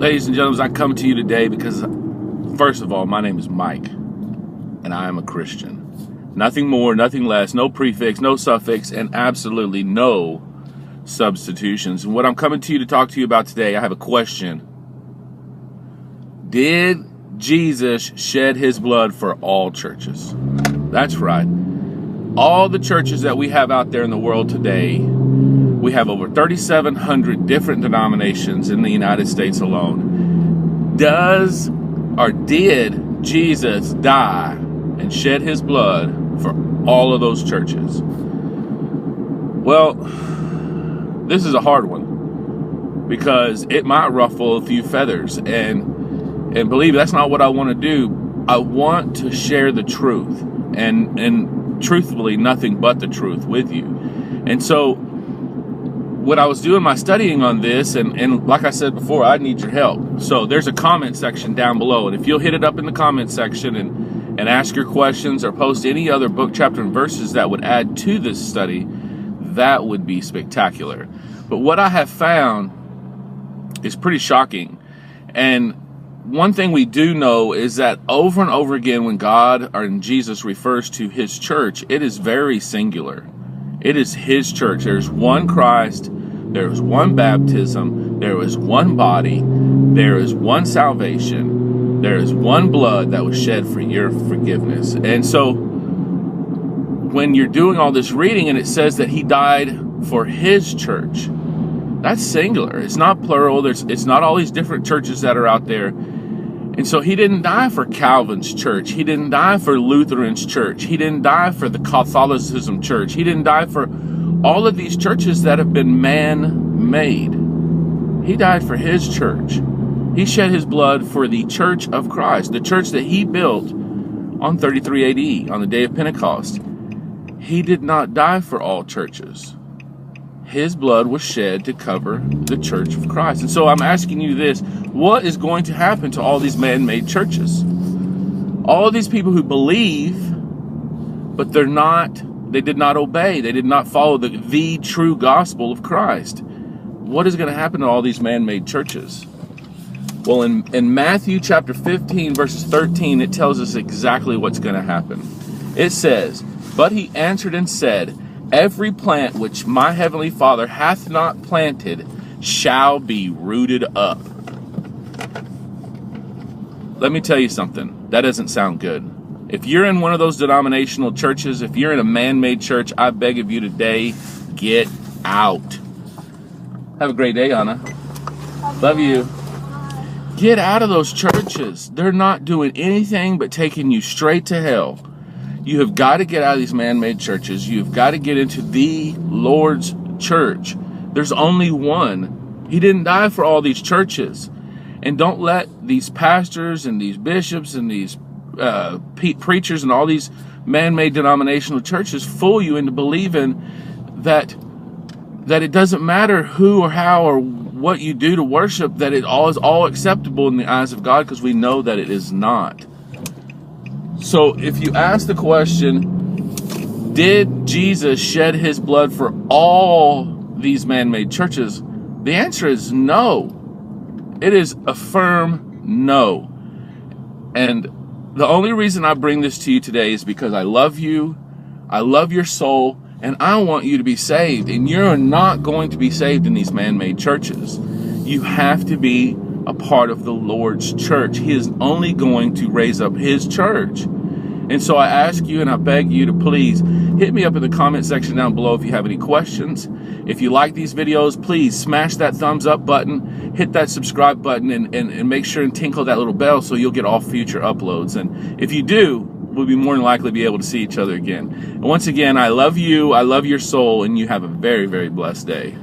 Ladies and gentlemen, I come to you today because, first of all, my name is Mike, and I am a Christian. Nothing more, nothing less, no prefix, no suffix, and absolutely no substitutions. And what I'm coming to you to talk to you about today, I have a question. Did Jesus shed his blood for all churches? That's right. All the churches that we have out there in the world today, we have over 3,700 different denominations in the United States alone. Did Jesus die and shed his blood for all of those churches? Well, this is a hard one because it might ruffle a few feathers, and believe me, that's not what I want to do. I want to share the truth and truthfully nothing but the truth with you. And so what I was doing my studying on this, and like I said before, I need your help. So there's a comment section down below, and if you'll hit it up in the comment section and ask your questions or post any other book, chapter, and verses that would add to this study, that would be spectacular. But what I have found is pretty shocking. And one thing we do know is that over and over again when God or Jesus refers to his church, it is very singular. It is his church. There's one Christ, there is one baptism, there is one body, there is one salvation, there is one blood that was shed for your forgiveness. And so when you're doing all this reading and it says that he died for his church, that's singular. It's not plural. It's not all these different churches that are out there. And so he didn't die for Calvin's church. He didn't die for Lutheran's church. He didn't die for the Catholicism church. He didn't die for all of these churches that have been man-made. He died for his church. He shed his blood for the church of Christ, the church that he built on 33 AD, on the day of Pentecost. He did not die for all churches. His blood was shed to cover the church of Christ. And so I'm asking you this, what is going to happen to all these man-made churches? All of these people who believe, but they did not obey. They did not follow the true gospel of Christ. What is going to happen to all these man-made churches? Well, in Matthew chapter 15, verses 13, it tells us exactly what's going to happen. It says, "But he answered and said, Every plant which my heavenly Father hath not planted shall be rooted up." Let me tell you something. That doesn't sound good. If you're in one of those denominational churches, if you're in a man-made church, I beg of you today, get out. Have a great day, Anna. Love you. Get out of those churches. They're not doing anything but taking you straight to hell. You have got to get out of these man-made churches. You've got to get into the Lord's church. There's only one. He didn't die for all these churches. And don't let these pastors and these bishops and these preachers and all these man-made denominational churches fool you into believing that it doesn't matter who or how or what you do to worship, that it all is all acceptable in the eyes of God, because we know that it is not. So if you ask the question, did Jesus shed his blood for all these man-made churches? The answer is no. It is a firm no. And the only reason I bring this to you today is because I love you, I love your soul, and I want you to be saved. And you're not going to be saved in these man-made churches. You have to be a part of the Lord's church. He is only going to raise up his church. And so I ask you and I beg you to please hit me up in the comment section down below if you have any questions. If you like these videos, please smash that thumbs up button, hit that subscribe button, and make sure and tinkle that little bell so you'll get all future uploads. And if you do, we'll be more than likely be able to see each other again. And once again, I love you, I love your soul, and you have a very, very blessed day.